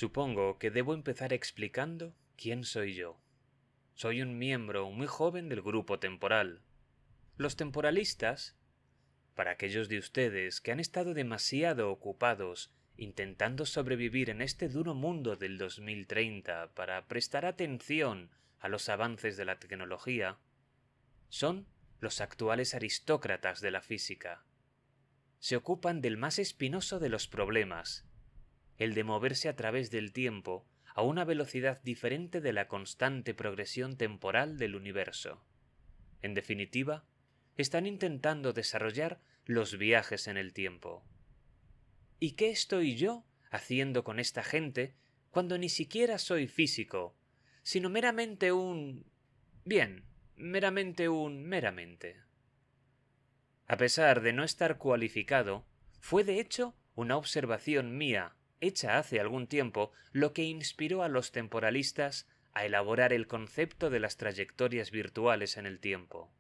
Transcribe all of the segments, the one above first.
Supongo que debo empezar explicando quién soy yo. Soy un miembro muy joven del grupo temporal. Los temporalistas, para aquellos de ustedes que han estado demasiado ocupados intentando sobrevivir en este duro mundo del 2030 para prestar atención a los avances de la tecnología, son los actuales aristócratas de la física. Se ocupan del más espinoso de los problemas, el de moverse a través del tiempo a una velocidad diferente de la constante progresión temporal del universo. En definitiva, están intentando desarrollar los viajes en el tiempo. ¿Y qué estoy yo haciendo con esta gente cuando ni siquiera soy físico, sino meramente un... meramente? A pesar de no estar cualificado, fue de hecho una observación mía, hecha hace algún tiempo, lo que inspiró a los temporalistas a elaborar el concepto de las trayectorias virtuales en el tiempo.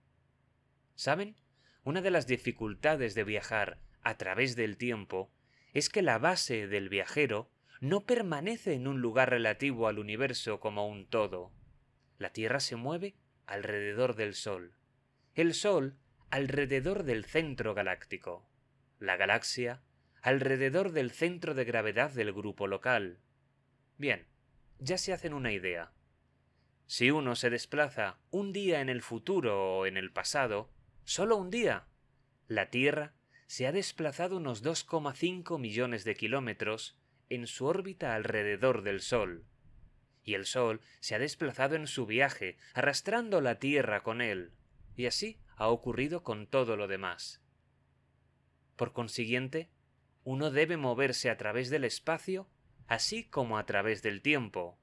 ¿Saben? Una de las dificultades de viajar a través del tiempo es que la base del viajero no permanece en un lugar relativo al universo como un todo. La Tierra se mueve alrededor del Sol. El Sol alrededor del centro galáctico. La galaxia alrededor del centro de gravedad del grupo local. Bien, ya se hacen una idea. Si uno se desplaza un día en el futuro o en el pasado, solo un día, la Tierra se ha desplazado unos 2,5 millones de kilómetros en su órbita alrededor del Sol. Y el Sol se ha desplazado en su viaje, arrastrando la Tierra con él. Y así ha ocurrido con todo lo demás. Por consiguiente, uno debe moverse a través del espacio, así como a través del tiempo.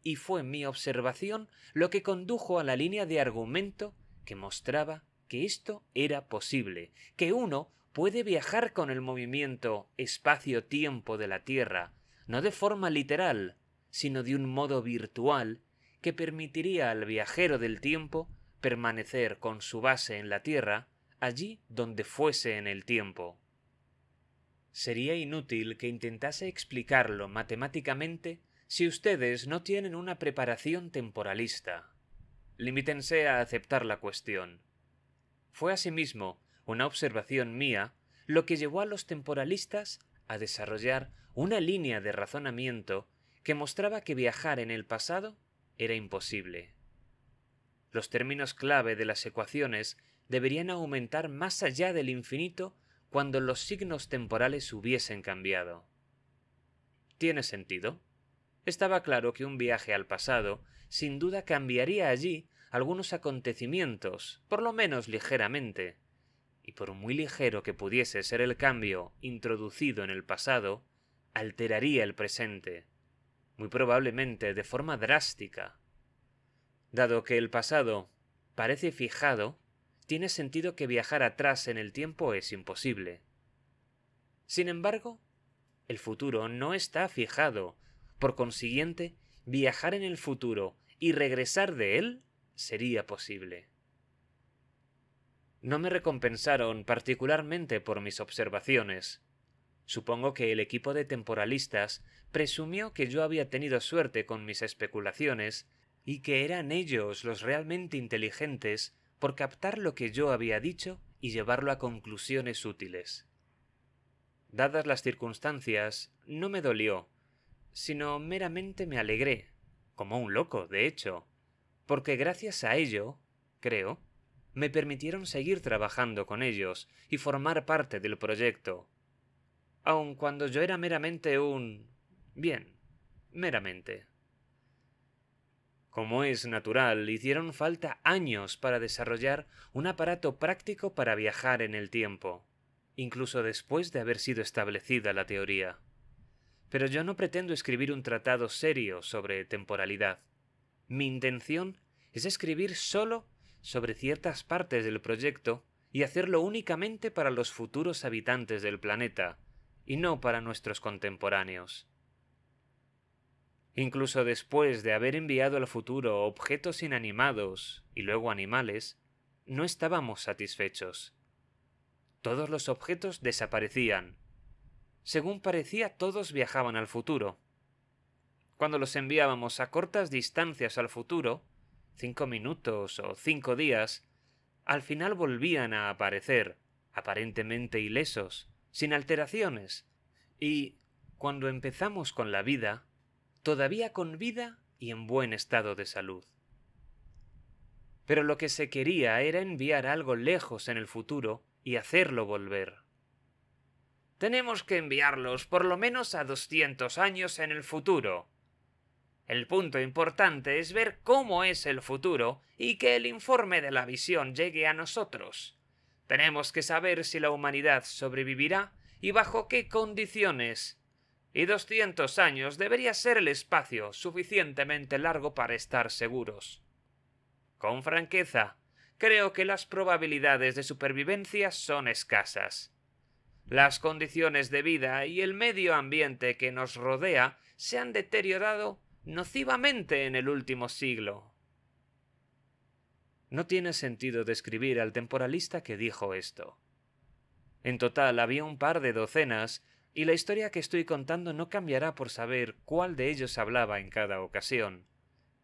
Y fue mi observación lo que condujo a la línea de argumento que mostraba que esto era posible, que uno puede viajar con el movimiento espacio-tiempo de la Tierra, no de forma literal, sino de un modo virtual que permitiría al viajero del tiempo permanecer con su base en la Tierra, allí donde fuese en el tiempo. Sería inútil que intentase explicarlo matemáticamente si ustedes no tienen una preparación temporalista. Limítense a aceptar la cuestión. Fue asimismo una observación mía lo que llevó a los temporalistas a desarrollar una línea de razonamiento que mostraba que viajar en el pasado era imposible. Los términos clave de las ecuaciones deberían aumentar más allá del infinito cuando los signos temporales hubiesen cambiado. ¿Tiene sentido? Estaba claro que un viaje al pasado sin duda cambiaría allí algunos acontecimientos, por lo menos ligeramente, y por muy ligero que pudiese ser el cambio introducido en el pasado, alteraría el presente, muy probablemente de forma drástica. Dado que el pasado parece fijado, tiene sentido que viajar atrás en el tiempo es imposible. Sin embargo, el futuro no está fijado. Por consiguiente, viajar en el futuro y regresar de él sería posible. No me recompensaron particularmente por mis observaciones. Supongo que el equipo de temporalistas presumió que yo había tenido suerte con mis especulaciones y que eran ellos los realmente inteligentes por captar lo que yo había dicho y llevarlo a conclusiones útiles. Dadas las circunstancias, no me dolió, sino meramente me alegré, como un loco, de hecho, porque gracias a ello, creo, me permitieron seguir trabajando con ellos y formar parte del proyecto, aun cuando yo era meramente meramente. Como es natural, hicieron falta años para desarrollar un aparato práctico para viajar en el tiempo, incluso después de haber sido establecida la teoría. Pero yo no pretendo escribir un tratado serio sobre temporalidad. Mi intención es escribir solo sobre ciertas partes del proyecto y hacerlo únicamente para los futuros habitantes del planeta, y no para nuestros contemporáneos. Incluso después de haber enviado al futuro objetos inanimados y luego animales, no estábamos satisfechos. Todos los objetos desaparecían. Según parecía, todos viajaban al futuro. cuando los enviábamos a cortas distancias al futuro, 5 minutos o 5 días, al final volvían a aparecer, aparentemente ilesos, sin alteraciones, y, cuando empezamos con la vida, todavía con vida y en buen estado de salud. Pero lo que se quería era enviar algo lejos en el futuro y hacerlo volver. Tenemos que enviarlos por lo menos a 200 años en el futuro. El punto importante es ver cómo es el futuro y que el informe de la visión llegue a nosotros. Tenemos que saber si la humanidad sobrevivirá y bajo qué condiciones. Y 200 años debería ser el espacio suficientemente largo para estar seguros. Con franqueza, creo que las probabilidades de supervivencia son escasas. Las condiciones de vida y el medio ambiente que nos rodea se han deteriorado nocivamente en el último siglo. No tiene sentido describir al temporalista que dijo esto. En total había un par de docenas, y la historia que estoy contando no cambiará por saber cuál de ellos hablaba en cada ocasión,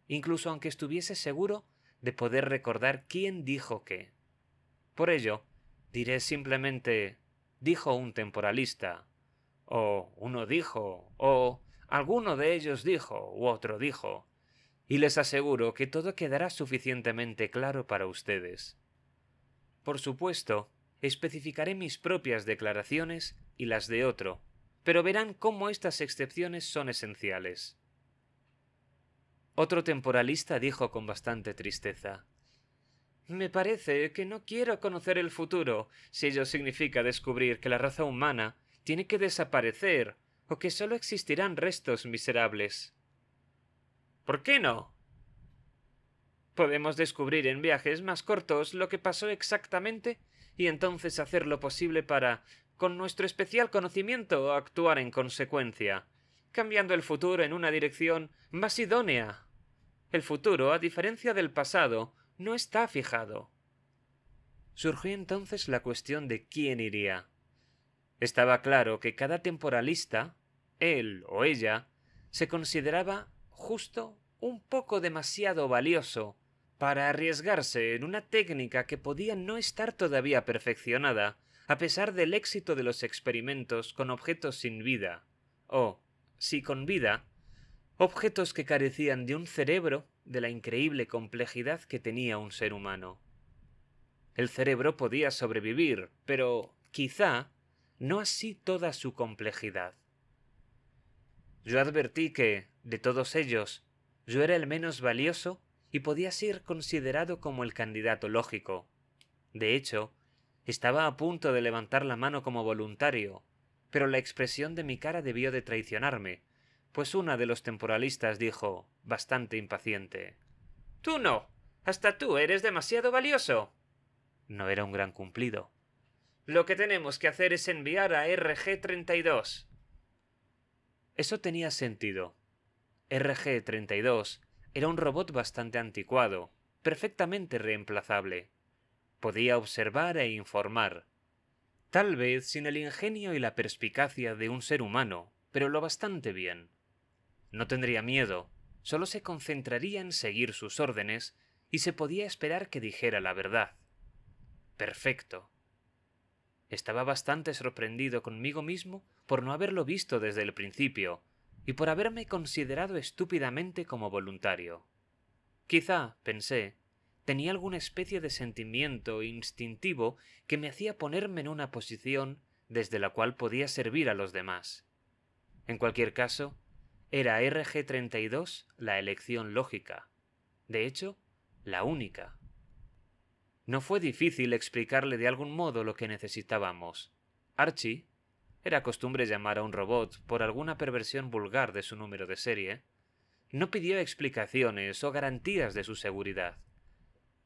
incluso aunque estuviese seguro de poder recordar quién dijo qué. Por ello, diré simplemente dijo un temporalista, o uno dijo, o alguno de ellos dijo, u otro dijo, y les aseguro que todo quedará suficientemente claro para ustedes. Por supuesto, especificaré mis propias declaraciones y las de otro, pero verán cómo estas excepciones son esenciales. Otro temporalista dijo con bastante tristeza: «Me parece que no quiero conocer el futuro, si ello significa descubrir que la raza humana tiene que desaparecer o que solo existirán restos miserables». «¿Por qué no?» «Podemos descubrir en viajes más cortos lo que pasó exactamente y entonces hacer lo posible para, con nuestro especial conocimiento, actuar en consecuencia, cambiando el futuro en una dirección más idónea. El futuro, a diferencia del pasado, no está fijado». Surgió entonces la cuestión de quién iría. Estaba claro que cada temporalista, él o ella, se consideraba justo un poco demasiado valioso para arriesgarse en una técnica que podía no estar todavía perfeccionada, a pesar del éxito de los experimentos con objetos sin vida, o, si con vida, objetos que carecían de un cerebro de la increíble complejidad que tenía un ser humano. El cerebro podía sobrevivir, pero quizá no así toda su complejidad. Yo advertí que, de todos ellos, yo era el menos valioso y podía ser considerado como el candidato lógico. De hecho, estaba a punto de levantar la mano como voluntario, pero la expresión de mi cara debió de traicionarme, pues una de los temporalistas dijo, bastante impaciente: «¡Tú no! ¡Hasta tú eres demasiado valioso!». No era un gran cumplido. «Lo que tenemos que hacer es enviar a RG-32». Eso tenía sentido. RG-32 era un robot bastante anticuado, perfectamente reemplazable. Podía observar e informar. Tal vez sin el ingenio y la perspicacia de un ser humano, pero lo bastante bien. No tendría miedo, solo se concentraría en seguir sus órdenes y se podía esperar que dijera la verdad. Perfecto. Estaba bastante sorprendido conmigo mismo por no haberlo visto desde el principio y por haberme considerado estúpidamente como voluntario. Quizá, pensé, tenía alguna especie de sentimiento instintivo que me hacía ponerme en una posición desde la cual podía servir a los demás. En cualquier caso, era RG-32 la elección lógica. De hecho, la única. No fue difícil explicarle de algún modo lo que necesitábamos. Archie, era costumbre llamar a un robot por alguna perversión vulgar de su número de serie, no pidió explicaciones o garantías de su seguridad.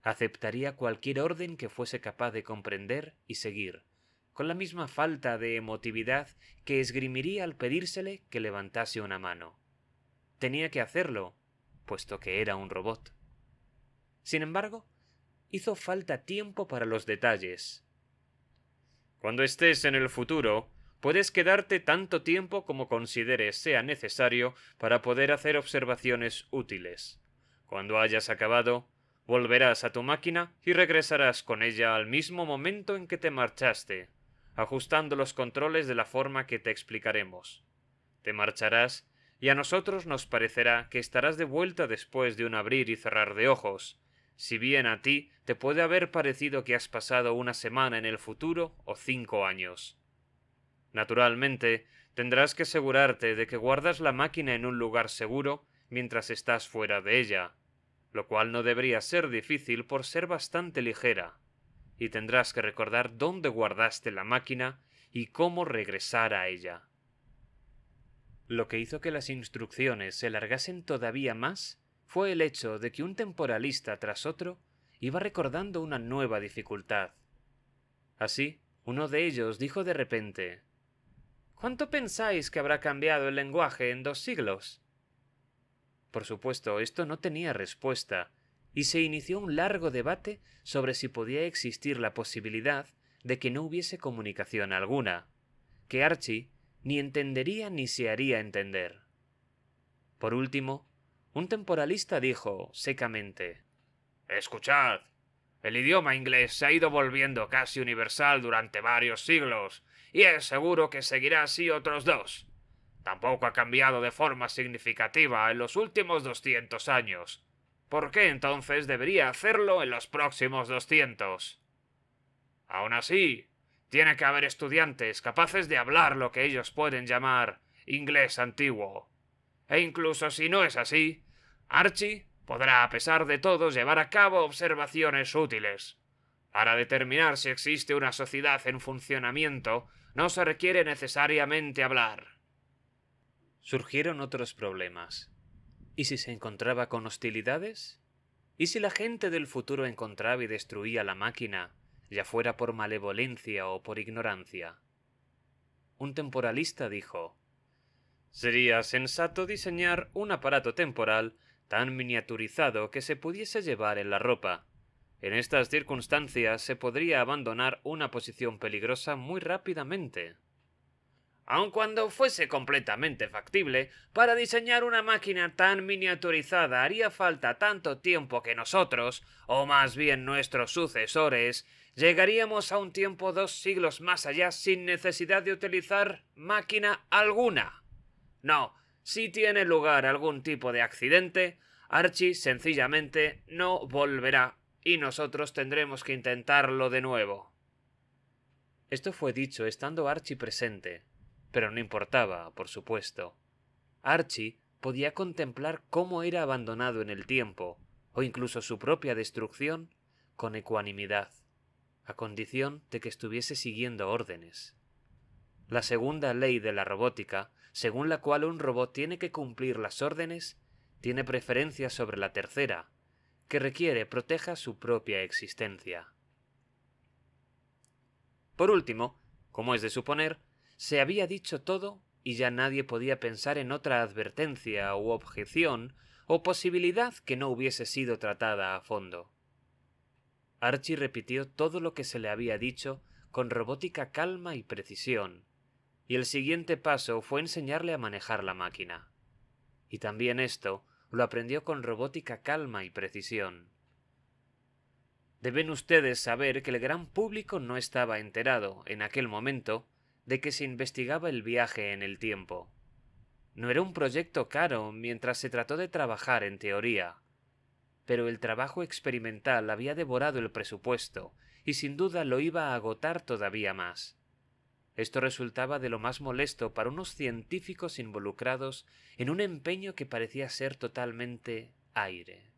Aceptaría cualquier orden que fuese capaz de comprender y seguir, con la misma falta de emotividad que esgrimiría al pedírsele que levantase una mano. Tenía que hacerlo, puesto que era un robot. Sin embargo, hizo falta tiempo para los detalles. «Cuando estés en el futuro, Puedes quedarte tanto tiempo como consideres sea necesario para poder hacer observaciones útiles. Cuando hayas acabado, volverás a tu máquina y regresarás con ella al mismo momento en que te marchaste, ajustando los controles de la forma que te explicaremos. Te marcharás y a nosotros nos parecerá que estarás de vuelta después de un abrir y cerrar de ojos, si bien a ti te puede haber parecido que has pasado una semana en el futuro o 5 años. Naturalmente, tendrás que asegurarte de que guardas la máquina en un lugar seguro mientras estás fuera de ella, lo cual no debería ser difícil por ser bastante ligera, y tendrás que recordar dónde guardaste la máquina y cómo regresar a ella. Lo que hizo que las instrucciones se largasen todavía más fue el hecho de que un temporalista tras otro iba recordando una nueva dificultad. Así, uno de ellos dijo de repente: ¿Cuánto pensáis que habrá cambiado el lenguaje en 2 siglos? Por supuesto, esto no tenía respuesta, y se inició un largo debate sobre si podía existir la posibilidad de que no hubiese comunicación alguna, que Archie ni entendería ni se haría entender. Por último, un temporalista dijo secamente: «Escuchad, el idioma inglés se ha ido volviendo casi universal durante varios siglos, y es seguro que seguirá así otros 2. Tampoco ha cambiado de forma significativa en los últimos 200 años. ¿Por qué entonces debería hacerlo en los próximos 200? Aún así, tiene que haber estudiantes capaces de hablar lo que ellos pueden llamar inglés antiguo. E incluso si no es así, Archie podrá a pesar de todo llevar a cabo observaciones útiles. Para determinar si existe una sociedad en funcionamiento, no se requiere necesariamente hablar». Surgieron otros problemas. ¿Y si se encontraba con hostilidades? ¿Y si la gente del futuro encontraba y destruía la máquina, ya fuera por malevolencia o por ignorancia? Un temporalista dijo: «Sería sensato diseñar un aparato temporal tan miniaturizado que se pudiese llevar en la ropa. En estas circunstancias se podría abandonar una posición peligrosa muy rápidamente». Aun cuando fuese completamente factible, para diseñar una máquina tan miniaturizada haría falta tanto tiempo que nosotros, o más bien nuestros sucesores, llegaríamos a un tiempo 2 siglos más allá sin necesidad de utilizar máquina alguna. No, si tiene lugar algún tipo de accidente, Archie sencillamente no volverá y nosotros tendremos que intentarlo de nuevo. Esto fue dicho estando Archie presente, pero no importaba, por supuesto. Archie podía contemplar cómo era abandonado en el tiempo, o incluso su propia destrucción, con ecuanimidad, a condición de que estuviese siguiendo órdenes. La segunda ley de la robótica, según la cual un robot tiene que cumplir las órdenes, tiene preferencia sobre la tercera, que requiere proteja su propia existencia. Por último, como es de suponer, se había dicho todo y ya nadie podía pensar en otra advertencia u objeción o posibilidad que no hubiese sido tratada a fondo. Archie repitió todo lo que se le había dicho con robótica calma y precisión, y el siguiente paso fue enseñarle a manejar la máquina. Y también esto lo aprendió con robótica calma y precisión. Deben ustedes saber que el gran público no estaba enterado, en aquel momento, de que se investigaba el viaje en el tiempo. No era un proyecto caro mientras se trató de trabajar en teoría, pero el trabajo experimental había devorado el presupuesto y sin duda lo iba a agotar todavía más. Esto resultaba de lo más molesto para unos científicos involucrados en un empeño que parecía ser totalmente aire.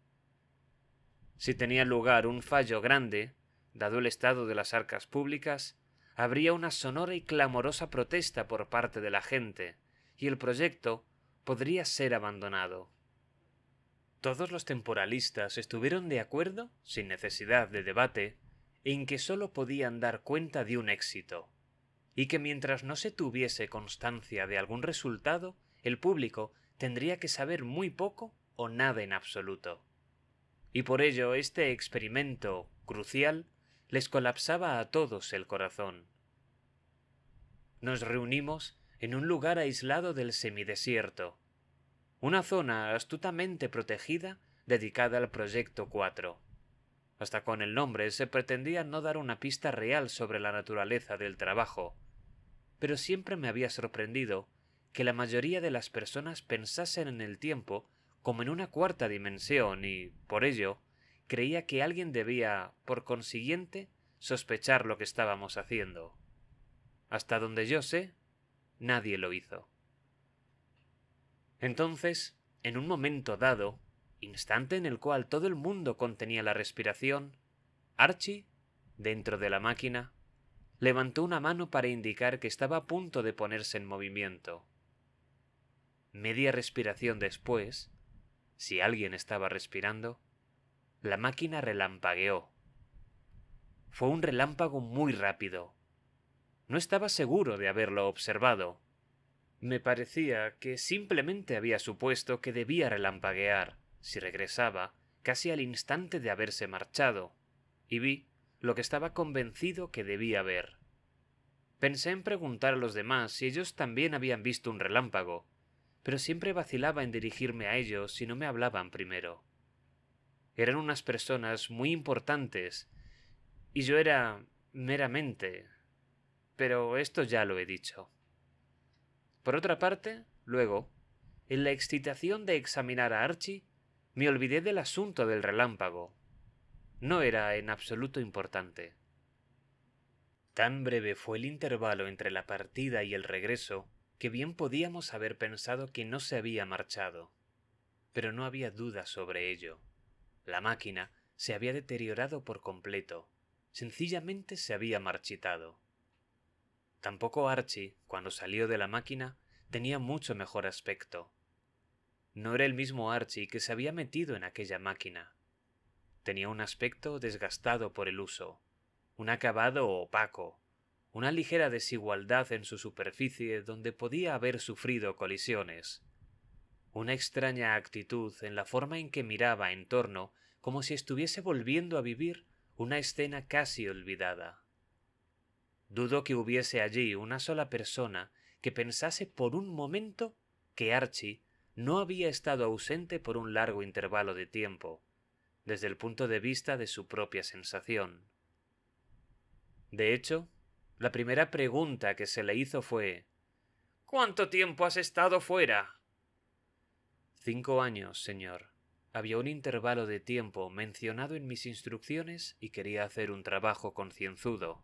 Si tenía lugar un fallo grande, dado el estado de las arcas públicas, habría una sonora y clamorosa protesta por parte de la gente, y el proyecto podría ser abandonado. Todos los temporalistas estuvieron de acuerdo, sin necesidad de debate, en que sólo podían dar cuenta de un éxito, y que mientras no se tuviese constancia de algún resultado, el público tendría que saber muy poco o nada en absoluto. Y por ello este experimento crucial les colapsaba a todos el corazón. Nos reunimos en un lugar aislado del semidesierto, una zona astutamente protegida dedicada al Proyecto 4. Hasta con el nombre se pretendía no dar una pista real sobre la naturaleza del trabajo, pero siempre me había sorprendido que la mayoría de las personas pensasen en el tiempo como en una cuarta dimensión y, por ello, creía que alguien debía, por consiguiente, sospechar lo que estábamos haciendo. Hasta donde yo sé, nadie lo hizo. Entonces, en un momento dado, instante en el cual todo el mundo contenía la respiración, Archie, dentro de la máquina, levantó una mano para indicar que estaba a punto de ponerse en movimiento. Media respiración después, si alguien estaba respirando, la máquina relampagueó. Fue un relámpago muy rápido. No estaba seguro de haberlo observado. Me parecía que simplemente había supuesto que debía relampaguear, si regresaba, casi al instante de haberse marchado, y vi lo que estaba convencido que debía ver. Pensé en preguntar a los demás si ellos también habían visto un relámpago, pero siempre vacilaba en dirigirme a ellos si no me hablaban primero. Eran unas personas muy importantes, y yo era meramente... Pero esto ya lo he dicho. Por otra parte, luego, en la excitación de examinar a Archie, me olvidé del asunto del relámpago. No era en absoluto importante. Tan breve fue el intervalo entre la partida y el regreso que bien podíamos haber pensado que no se había marchado. Pero no había duda sobre ello. La máquina se había deteriorado por completo. Sencillamente se había marchitado. Tampoco Archie, cuando salió de la máquina, tenía mucho mejor aspecto. No era el mismo Archie que se había metido en aquella máquina. Tenía un aspecto desgastado por el uso, un acabado opaco, una ligera desigualdad en su superficie donde podía haber sufrido colisiones, una extraña actitud en la forma en que miraba en torno como si estuviese volviendo a vivir una escena casi olvidada. Dudo que hubiese allí una sola persona que pensase por un momento que Archie no había estado ausente por un largo intervalo de tiempo, desde el punto de vista de su propia sensación. De hecho, la primera pregunta que se le hizo fue: ¿Cuánto tiempo has estado fuera? 5 años, señor. Había un intervalo de tiempo mencionado en mis instrucciones y quería hacer un trabajo concienzudo.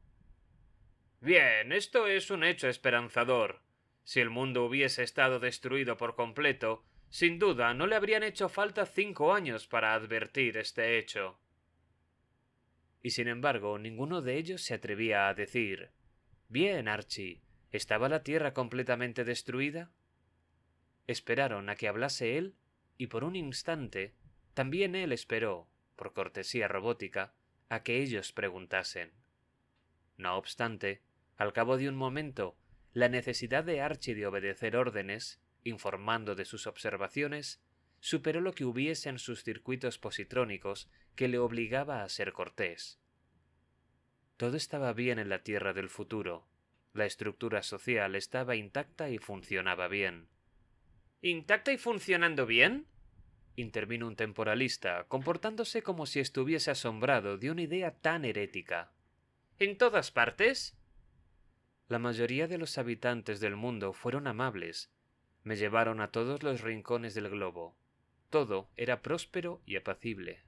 Bien, esto es un hecho esperanzador. Si el mundo hubiese estado destruido por completo, sin duda no le habrían hecho falta 5 años para advertir este hecho. Y sin embargo, ninguno de ellos se atrevía a decir: Bien, Archie, ¿estaba la Tierra completamente destruida? Esperaron a que hablase él, y por un instante, también él esperó, por cortesía robótica, a que ellos preguntasen. No obstante, al cabo de un momento, la necesidad de Archie de obedecer órdenes, informando de sus observaciones, superó lo que hubiese en sus circuitos positrónicos que le obligaba a ser cortés. Todo estaba bien en la Tierra del futuro. La estructura social estaba intacta y funcionaba bien. ¿Intacta y funcionando bien?, intervino un temporalista, comportándose como si estuviese asombrado de una idea tan herética. ¿En todas partes? La mayoría de los habitantes del mundo fueron amables. Me llevaron a todos los rincones del globo. Todo era próspero y apacible.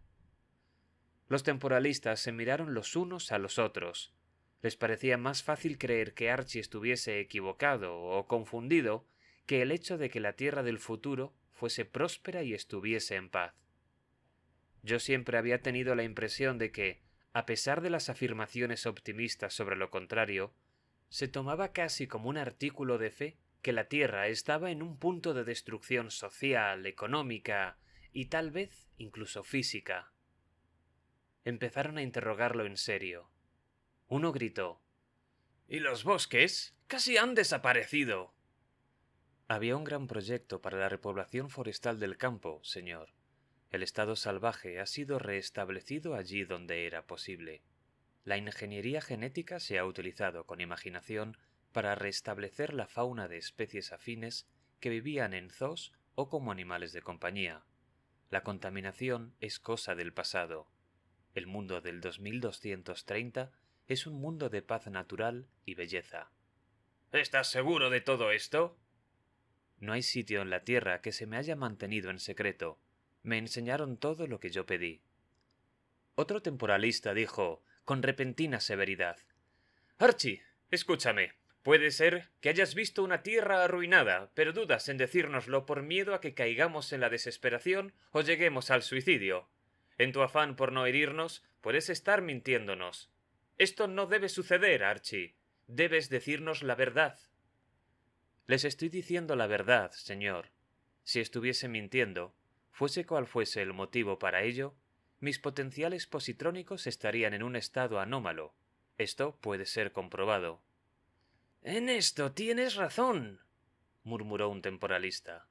Los temporalistas se miraron los unos a los otros. Les parecía más fácil creer que Archie estuviese equivocado o confundido que el hecho de que la Tierra del futuro fuese próspera y estuviese en paz. Yo siempre había tenido la impresión de que, a pesar de las afirmaciones optimistas sobre lo contrario, se tomaba casi como un artículo de fe que la Tierra estaba en un punto de destrucción social, económica y tal vez incluso física. Empezaron a interrogarlo en serio. Uno gritó: «¿Y los bosques? Casi han desaparecido». Había un gran proyecto para la repoblación forestal del campo, señor. El estado salvaje ha sido reestablecido allí donde era posible. La ingeniería genética se ha utilizado con imaginación para restablecer la fauna de especies afines que vivían en zoos o como animales de compañía. La contaminación es cosa del pasado. El mundo del 2230 es un mundo de paz natural y belleza. ¿Estás seguro de todo esto? No hay sitio en la Tierra que se me haya mantenido en secreto. Me enseñaron todo lo que yo pedí. Otro temporalista dijo, con repentina severidad: Archie, escúchame. Puede ser que hayas visto una tierra arruinada, pero dudas en decírnoslo por miedo a que caigamos en la desesperación o lleguemos al suicidio. En tu afán por no herirnos, puedes estar mintiéndonos. Esto no debe suceder, Archie. Debes decirnos la verdad. Les estoy diciendo la verdad, señor. Si estuviese mintiendo, fuese cual fuese el motivo para ello, mis potenciales positrónicos estarían en un estado anómalo. Esto puede ser comprobado. En esto tienes razón, murmuró un temporalista.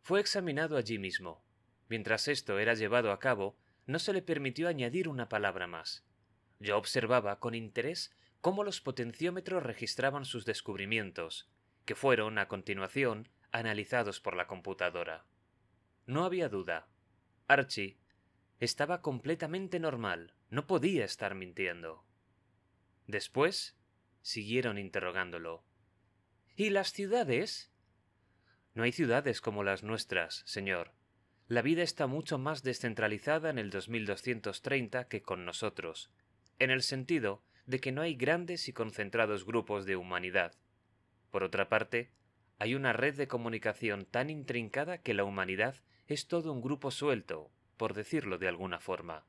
Fue examinado allí mismo. Mientras esto era llevado a cabo, no se le permitió añadir una palabra más. Yo observaba con interés cómo los potenciómetros registraban sus descubrimientos, que fueron, a continuación, analizados por la computadora. No había duda. Archie estaba completamente normal, no podía estar mintiendo. Después siguieron interrogándolo. ¿Y las ciudades? No hay ciudades como las nuestras, señor. La vida está mucho más descentralizada en el 2230 que con nosotros, en el sentido de que no hay grandes y concentrados grupos de humanidad. Por otra parte, hay una red de comunicación tan intrincada que la humanidad es todo un grupo suelto, por decirlo de alguna forma.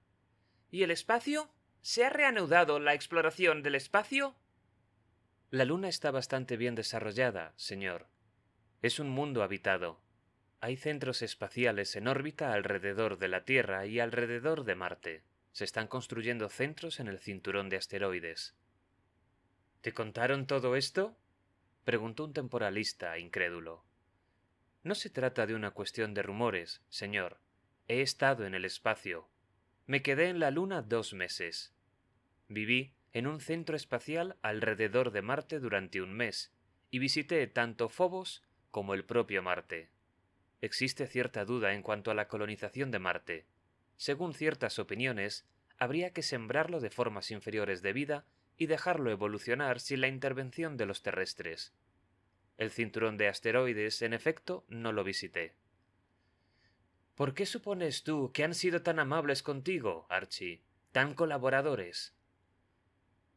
¿Y el espacio? ¿Se ha reanudado la exploración del espacio? La Luna está bastante bien desarrollada, señor. Es un mundo habitado. Hay centros espaciales en órbita alrededor de la Tierra y alrededor de Marte. Se están construyendo centros en el cinturón de asteroides. ¿Te contaron todo esto?, preguntó un temporalista incrédulo. No se trata de una cuestión de rumores, señor. He estado en el espacio. Me quedé en la Luna 2 meses. Viví en un centro espacial alrededor de Marte durante un mes y visité tanto Phobos como el propio Marte. Existe cierta duda en cuanto a la colonización de Marte. Según ciertas opiniones, habría que sembrarlo de formas inferiores de vida y dejarlo evolucionar sin la intervención de los terrestres. El cinturón de asteroides, en efecto, no lo visité. ¿Por qué supones tú que han sido tan amables contigo, Archie? ¿Tan colaboradores?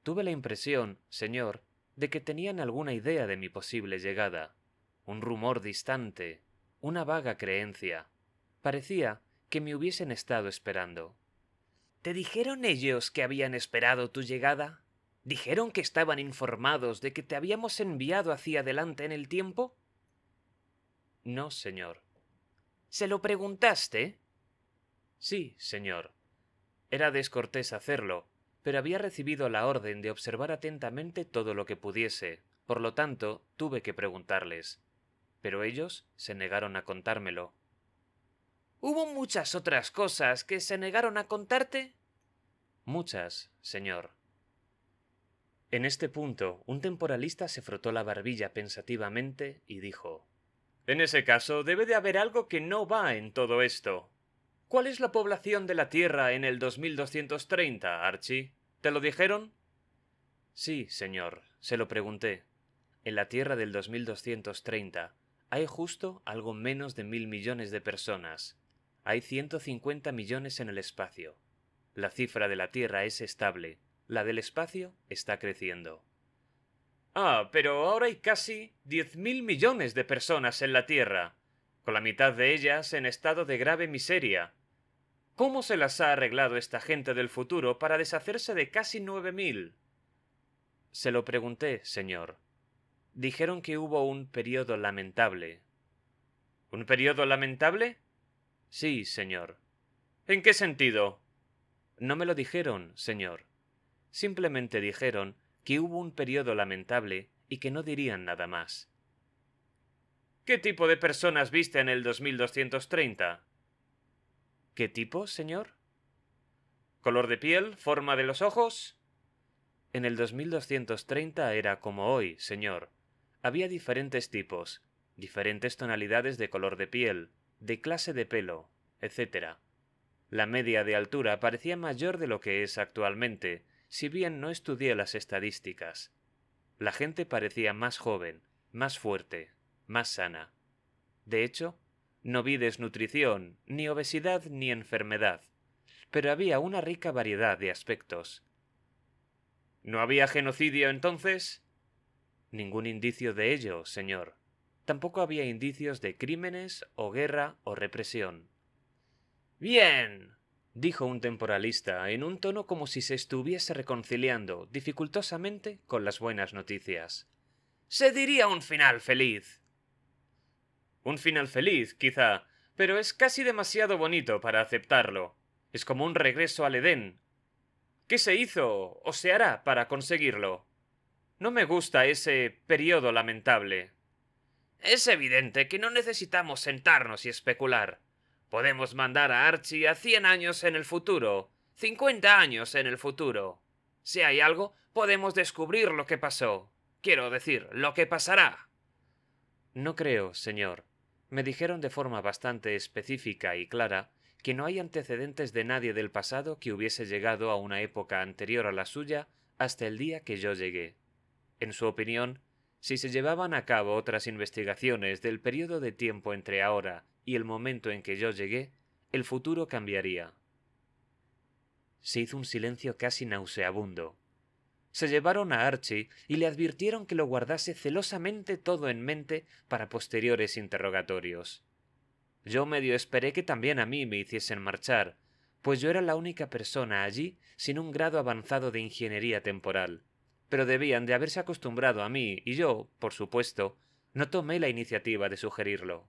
Tuve la impresión, señor, de que tenían alguna idea de mi posible llegada. Un rumor distante, una vaga creencia. Parecía que me hubiesen estado esperando. ¿Te dijeron ellos que habían esperado tu llegada? ¿Dijeron que estaban informados de que te habíamos enviado hacia adelante en el tiempo? No, señor. ¿Se lo preguntaste? Sí, señor. Era descortés hacerlo, pero había recibido la orden de observar atentamente todo lo que pudiese, por lo tanto tuve que preguntarles. Pero ellos se negaron a contármelo. ¿Hubo muchas otras cosas que se negaron a contarte? Muchas, señor. En este punto, un temporalista se frotó la barbilla pensativamente y dijo: En ese caso, debe de haber algo que no va en todo esto. ¿Cuál es la población de la Tierra en el 2230, Archie? ¿Te lo dijeron? Sí, señor, se lo pregunté. En la Tierra del 2230 hay justo algo menos de 1.000 millones de personas. Hay 150 millones en el espacio. La cifra de la Tierra es estable. La del espacio está creciendo. Ah, pero ahora hay casi 10.000 millones de personas en la Tierra, con la mitad de ellas en estado de grave miseria. ¿Cómo se las ha arreglado esta gente del futuro para deshacerse de casi 9.000? Se lo pregunté, señor. Dijeron que hubo un periodo lamentable. ¿Un periodo lamentable? Sí, señor. ¿En qué sentido? No me lo dijeron, señor. Simplemente dijeron que hubo un periodo lamentable y que no dirían nada más. ¿Qué tipo de personas viste en el 2230? ¿Qué tipo, señor? ¿Color de piel? ¿Forma de los ojos? En el 2230 era como hoy, señor. Había diferentes tipos, diferentes tonalidades de color de piel, de clase de pelo, etc. La media de altura parecía mayor de lo que es actualmente, si bien no estudié las estadísticas. La gente parecía más joven, más fuerte, más sana. De hecho, no vi desnutrición, ni obesidad, ni enfermedad, pero había una rica variedad de aspectos. ¿No había genocidio entonces? Ningún indicio de ello, señor. Tampoco había indicios de crímenes o guerra o represión. Bien, dijo un temporalista en un tono como si se estuviese reconciliando dificultosamente con las buenas noticias. Se diría un final feliz. Un final feliz, quizá, pero es casi demasiado bonito para aceptarlo. Es como un regreso al Edén. ¿Qué se hizo o se hará para conseguirlo? No me gusta ese periodo lamentable. Es evidente que no necesitamos sentarnos y especular. Podemos mandar a Archie a 100 años en el futuro, 50 años en el futuro. Si hay algo, podemos descubrir lo que pasó. Quiero decir, lo que pasará. No creo, señor. Me dijeron de forma bastante específica y clara que no hay antecedentes de nadie del pasado que hubiese llegado a una época anterior a la suya hasta el día que yo llegué. En su opinión, si se llevaban a cabo otras investigaciones del periodo de tiempo entre ahora y el momento en que yo llegué, el futuro cambiaría. Se hizo un silencio casi nauseabundo. Se llevaron a Archie y le advirtieron que lo guardase celosamente todo en mente para posteriores interrogatorios. Yo medio esperé que también a mí me hiciesen marchar, pues yo era la única persona allí sin un grado avanzado de ingeniería temporal. Pero debían de haberse acostumbrado a mí y yo, por supuesto, no tomé la iniciativa de sugerirlo.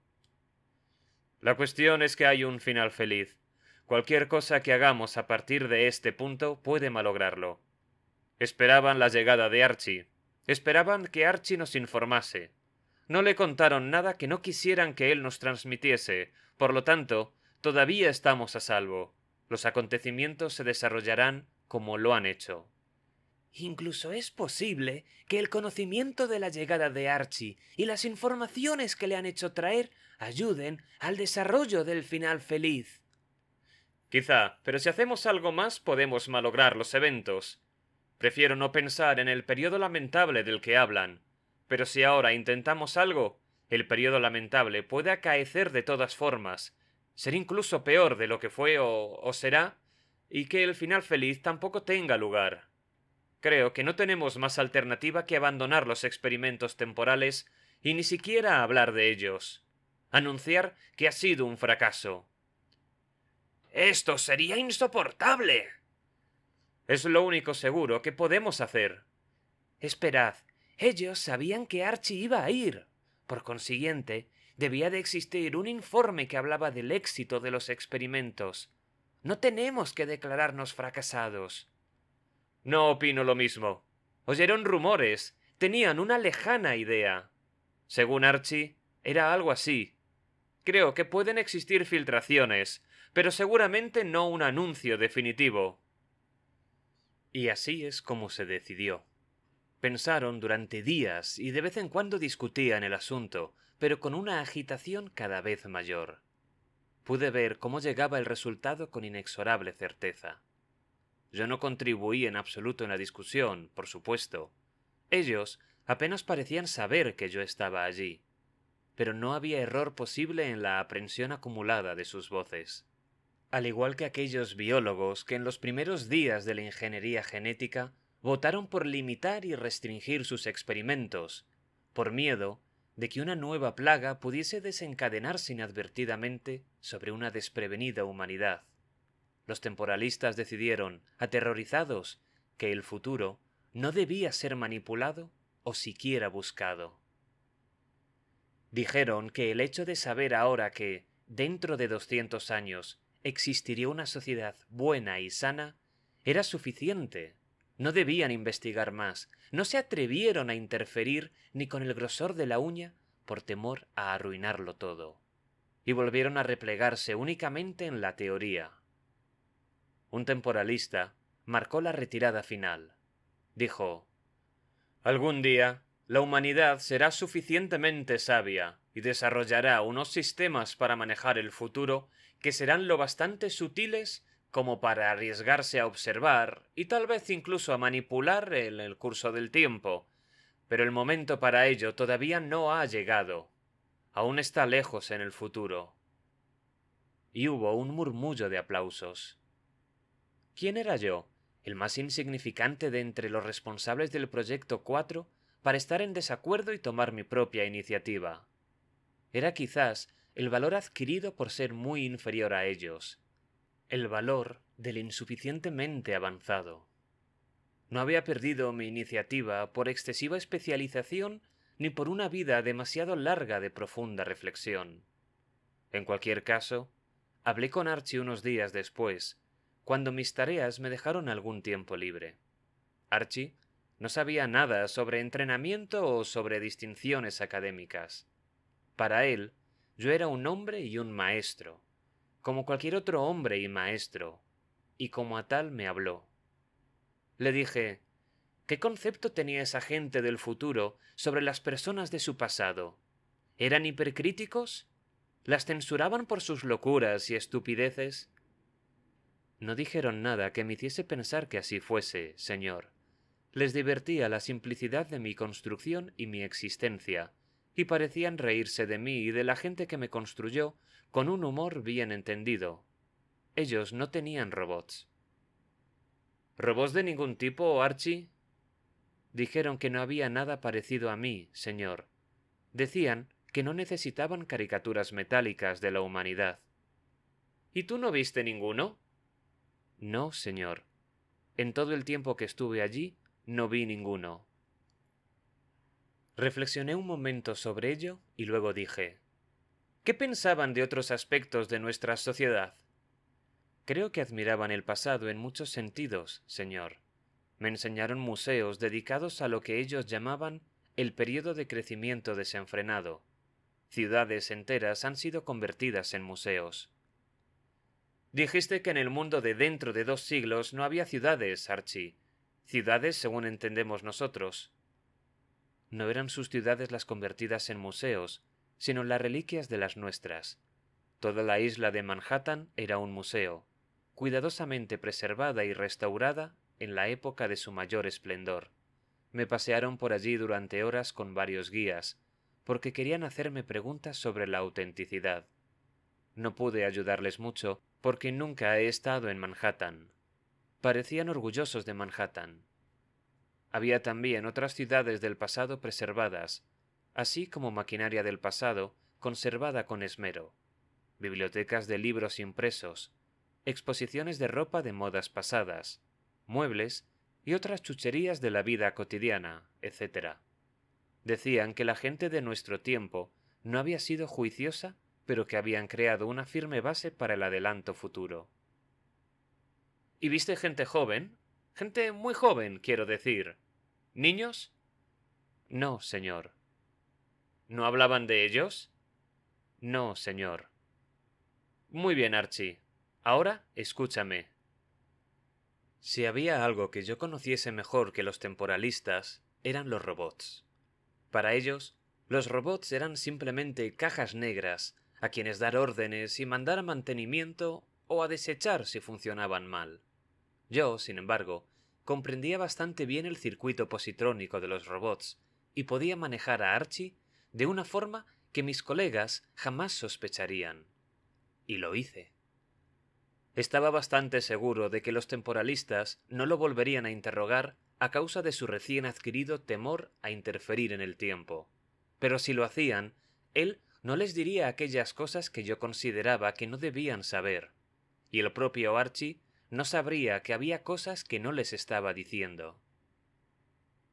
La cuestión es que hay un final feliz. Cualquier cosa que hagamos a partir de este punto puede malograrlo. Esperaban la llegada de Archie. Esperaban que Archie nos informase. No le contaron nada que no quisieran que él nos transmitiese. Por lo tanto, todavía estamos a salvo. Los acontecimientos se desarrollarán como lo han hecho. Incluso es posible que el conocimiento de la llegada de Archie y las informaciones que le han hecho traer ayuden al desarrollo del final feliz. Quizá, pero si hacemos algo más podemos malograr los eventos. Prefiero no pensar en el periodo lamentable del que hablan. Pero si ahora intentamos algo, el periodo lamentable puede acaecer de todas formas, ser incluso peor de lo que fue o será, y que el final feliz tampoco tenga lugar. Creo que no tenemos más alternativa que abandonar los experimentos temporales y ni siquiera hablar de ellos. Anunciar que ha sido un fracaso. ¡Esto sería insoportable! Es lo único seguro que podemos hacer. Esperad, ellos sabían que Archie iba a ir. Por consiguiente, debía de existir un informe que hablaba del éxito de los experimentos. No tenemos que declararnos fracasados. No opino lo mismo. Oyeron rumores, tenían una lejana idea. Según Archie, era algo así. Creo que pueden existir filtraciones, pero seguramente no un anuncio definitivo. Y así es como se decidió. Pensaron durante días y de vez en cuando discutían el asunto, pero con una agitación cada vez mayor. Pude ver cómo llegaba el resultado con inexorable certeza. Yo no contribuí en absoluto en la discusión, por supuesto. Ellos apenas parecían saber que yo estaba allí, pero no había error posible en la aprensión acumulada de sus voces. Al igual que aquellos biólogos que en los primeros días de la ingeniería genética votaron por limitar y restringir sus experimentos, por miedo de que una nueva plaga pudiese desencadenarse inadvertidamente sobre una desprevenida humanidad. Los temporalistas decidieron, aterrorizados, que el futuro no debía ser manipulado o siquiera buscado. Dijeron que el hecho de saber ahora que, dentro de 200 años, existiría una sociedad buena y sana, era suficiente. No debían investigar más, no se atrevieron a interferir ni con el grosor de la uña por temor a arruinarlo todo, y volvieron a replegarse únicamente en la teoría. Un temporalista marcó la retirada final. Dijo: «Algún día la humanidad será suficientemente sabia y desarrollará unos sistemas para manejar el futuro que serán lo bastante sutiles como para arriesgarse a observar y tal vez incluso a manipular el curso del tiempo. Pero el momento para ello todavía no ha llegado. Aún está lejos en el futuro». Y hubo un murmullo de aplausos. ¿Quién era yo, el más insignificante de entre los responsables del Proyecto 4, para estar en desacuerdo y tomar mi propia iniciativa? Era quizás el valor adquirido por ser muy inferior a ellos, el valor del insuficientemente avanzado. No había perdido mi iniciativa por excesiva especialización ni por una vida demasiado larga de profunda reflexión. En cualquier caso, hablé con Archie unos días después, cuando mis tareas me dejaron algún tiempo libre. Archie no sabía nada sobre entrenamiento o sobre distinciones académicas. Para él, yo era un hombre y un maestro, como cualquier otro hombre y maestro, y como a tal me habló. Le dije: ¿qué concepto tenía esa gente del futuro sobre las personas de su pasado? ¿Eran hipercríticos? ¿Las censuraban por sus locuras y estupideces? No dijeron nada que me hiciese pensar que así fuese, señor. Les divertía la simplicidad de mi construcción y mi existencia, y parecían reírse de mí y de la gente que me construyó con un humor bien entendido. Ellos no tenían robots. ¿Robots de ningún tipo, Archie? Dijeron que no había nada parecido a mí, señor. Decían que no necesitaban caricaturas metálicas de la humanidad. ¿Y tú no viste ninguno? No, señor. En todo el tiempo que estuve allí, no vi ninguno. Reflexioné un momento sobre ello y luego dije: ¿qué pensaban de otros aspectos de nuestra sociedad? Creo que admiraban el pasado en muchos sentidos, señor. Me enseñaron museos dedicados a lo que ellos llamaban el periodo de crecimiento desenfrenado. Ciudades enteras han sido convertidas en museos. Dijiste que en el mundo de dentro de 2 siglos no había ciudades, Archie. Ciudades según entendemos nosotros. No eran sus ciudades las convertidas en museos, sino las reliquias de las nuestras. Toda la isla de Manhattan era un museo, cuidadosamente preservada y restaurada en la época de su mayor esplendor. Me pasearon por allí durante horas con varios guías, porque querían hacerme preguntas sobre la autenticidad. No pude ayudarles mucho, porque nunca he estado en Manhattan. Parecían orgullosos de Manhattan. Había también otras ciudades del pasado preservadas, así como maquinaria del pasado conservada con esmero, bibliotecas de libros impresos, exposiciones de ropa de modas pasadas, muebles y otras chucherías de la vida cotidiana, etc. Decían que la gente de nuestro tiempo no había sido juiciosa, pero que habían creado una firme base para el adelanto futuro. ¿Y viste gente joven? Gente muy joven, quiero decir. ¿Niños? No, señor. ¿No hablaban de ellos? No, señor. Muy bien, Archie. Ahora escúchame. Si había algo que yo conociese mejor que los temporalistas, eran los robots. Para ellos, los robots eran simplemente cajas negras a quienes dar órdenes y mandar a mantenimiento o a desechar si funcionaban mal. Yo, sin embargo, comprendía bastante bien el circuito positrónico de los robots y podía manejar a Archie de una forma que mis colegas jamás sospecharían. Y lo hice. Estaba bastante seguro de que los temporalistas no lo volverían a interrogar a causa de su recién adquirido temor a interferir en el tiempo. Pero si lo hacían, él no les diría aquellas cosas que yo consideraba que no debían saber, y el propio Archie no sabría que había cosas que no les estaba diciendo.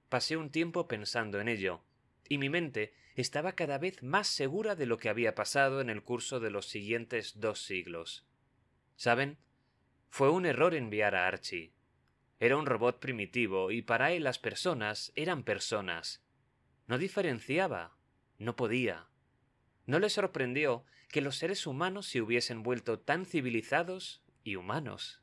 Pasé un tiempo pensando en ello, y mi mente estaba cada vez más segura de lo que había pasado en el curso de los siguientes 2 siglos. ¿Saben? Fue un error enviar a Archie. Era un robot primitivo y para él las personas eran personas. No diferenciaba, no podía. No le sorprendió que los seres humanos se hubiesen vuelto tan civilizados y humanos.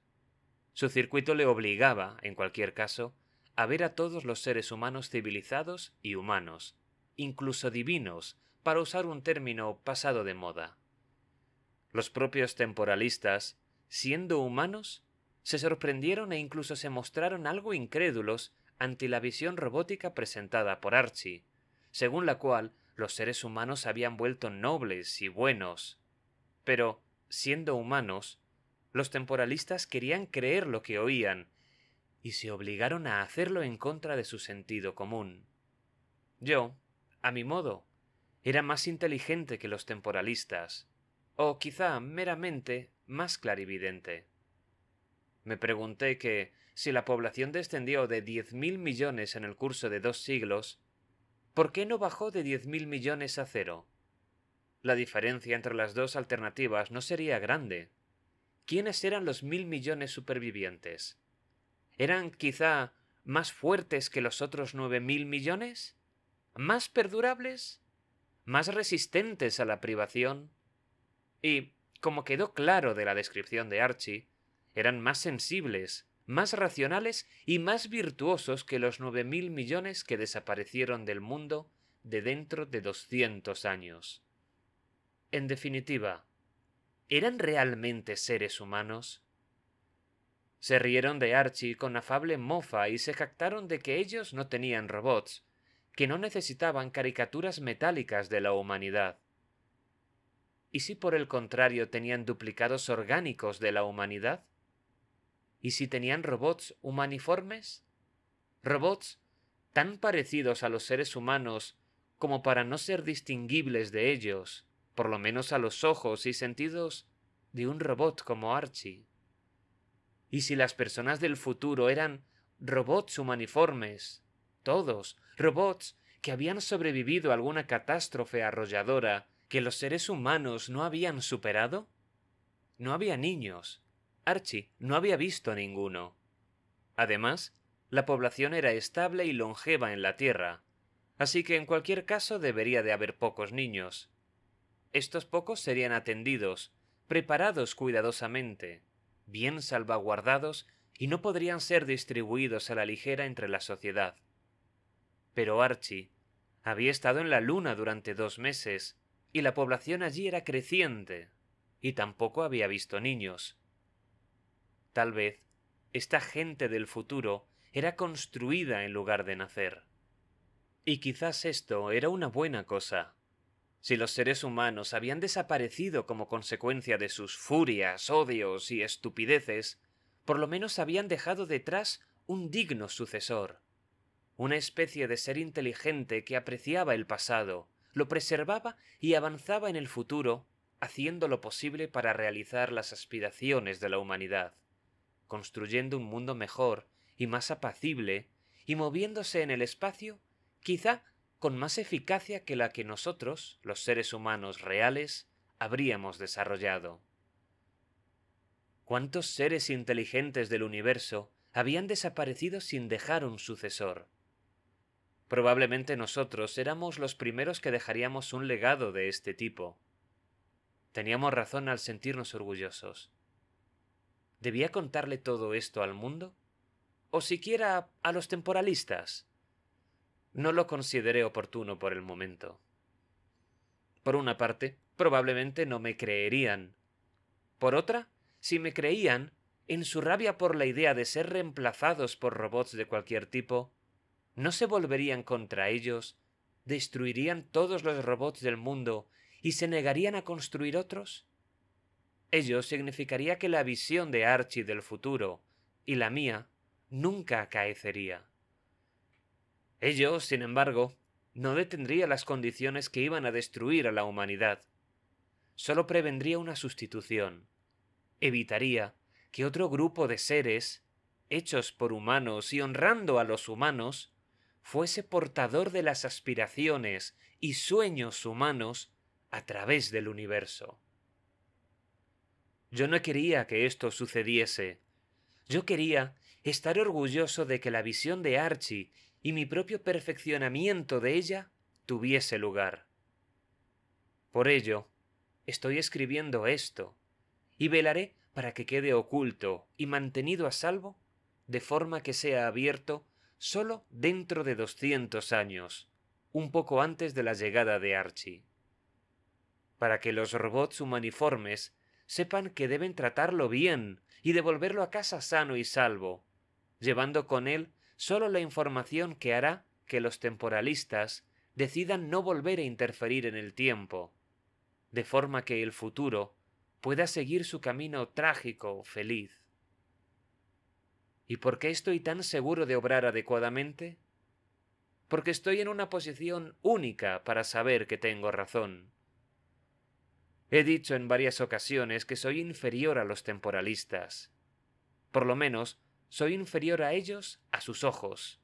Su circuito le obligaba, en cualquier caso, a ver a todos los seres humanos civilizados y humanos, incluso divinos, para usar un término pasado de moda. Los propios temporalistas, siendo humanos, se sorprendieron e incluso se mostraron algo incrédulos ante la visión robótica presentada por Archie, según la cual los seres humanos habían vuelto nobles y buenos. Pero, siendo humanos, los temporalistas querían creer lo que oían, y se obligaron a hacerlo en contra de su sentido común. Yo, a mi modo, era más inteligente que los temporalistas, o quizá meramente más clarividente. Me pregunté que, si la población descendió de 10.000 millones en el curso de 2 siglos, ¿por qué no bajó de 10.000 millones a cero? La diferencia entre las dos alternativas no sería grande. ¿Quiénes eran los 1.000 millones supervivientes? ¿Eran quizá más fuertes que los otros 9.000 millones? ¿Más perdurables? ¿Más resistentes a la privación? Y, como quedó claro de la descripción de Archie, eran más sensibles, más racionales y más virtuosos que los 9.000 millones que desaparecieron del mundo de dentro de 200 años. En definitiva, ¿eran realmente seres humanos? Se rieron de Archie con afable mofa y se jactaron de que ellos no tenían robots, que no necesitaban caricaturas metálicas de la humanidad. ¿Y si por el contrario tenían duplicados orgánicos de la humanidad? ¿Y si tenían robots humaniformes? ¿Robots tan parecidos a los seres humanos como para no ser distinguibles de ellos, por lo menos a los ojos y sentidos de un robot como Archie? ¿Y si las personas del futuro eran robots humaniformes, todos, robots que habían sobrevivido a alguna catástrofe arrolladora que los seres humanos no habían superado? No había niños. Archie no había visto ninguno. Además, la población era estable y longeva en la Tierra, así que en cualquier caso debería de haber pocos niños. Estos pocos serían atendidos, preparados cuidadosamente, bien salvaguardados y no podrían ser distribuidos a la ligera entre la sociedad. Pero Archie había estado en la Luna durante 2 meses y la población allí era creciente, y tampoco había visto niños. Tal vez esta gente del futuro era construida en lugar de nacer. Y quizás esto era una buena cosa. Si los seres humanos habían desaparecido como consecuencia de sus furias, odios y estupideces, por lo menos habían dejado detrás un digno sucesor, una especie de ser inteligente que apreciaba el pasado, lo preservaba y avanzaba en el futuro, haciendo lo posible para realizar las aspiraciones de la humanidad, construyendo un mundo mejor y más apacible, y moviéndose en el espacio, quizá con más eficacia que la que nosotros, los seres humanos reales, habríamos desarrollado. ¿Cuántos seres inteligentes del universo habían desaparecido sin dejar un sucesor? Probablemente nosotros éramos los primeros que dejaríamos un legado de este tipo. Teníamos razón al sentirnos orgullosos. ¿Debía contarle todo esto al mundo? ¿O siquiera a los temporalistas? No lo consideré oportuno por el momento. Por una parte, probablemente no me creerían. Por otra, si me creían, en su rabia por la idea de ser reemplazados por robots de cualquier tipo, ¿no se volverían contra ellos, destruirían todos los robots del mundo y se negarían a construir otros? Ello significaría que la visión de Archie del futuro y la mía nunca acaecería. Ello, sin embargo, no detendría las condiciones que iban a destruir a la humanidad. Solo prevendría una sustitución. Evitaría que otro grupo de seres, hechos por humanos y honrando a los humanos, fuese portador de las aspiraciones y sueños humanos a través del universo. Yo no quería que esto sucediese. Yo quería estar orgulloso de que la visión de Archie y mi propio perfeccionamiento de ella tuviese lugar. Por ello, estoy escribiendo esto, y velaré para que quede oculto y mantenido a salvo, de forma que sea abierto solo dentro de 200 años, un poco antes de la llegada de Archie. Para que los robots humaniformes sepan que deben tratarlo bien y devolverlo a casa sano y salvo, llevando con él solo la información que hará que los temporalistas decidan no volver a interferir en el tiempo, de forma que el futuro pueda seguir su camino trágico o feliz. ¿Y por qué estoy tan seguro de obrar adecuadamente? Porque estoy en una posición única para saber que tengo razón. He dicho en varias ocasiones que soy inferior a los temporalistas. Por lo menos, soy inferior a ellos a sus ojos.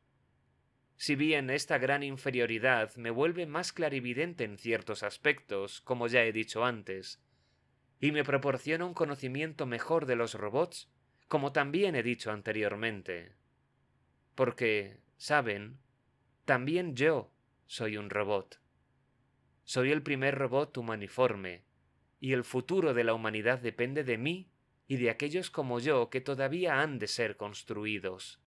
Si bien esta gran inferioridad me vuelve más clarividente en ciertos aspectos, como ya he dicho antes, y me proporciona un conocimiento mejor de los robots, como también he dicho anteriormente. Porque, ¿saben? También yo soy un robot. Soy el primer robot humaniforme, y el futuro de la humanidad depende de mí y de aquellos como yo que todavía han de ser construidos.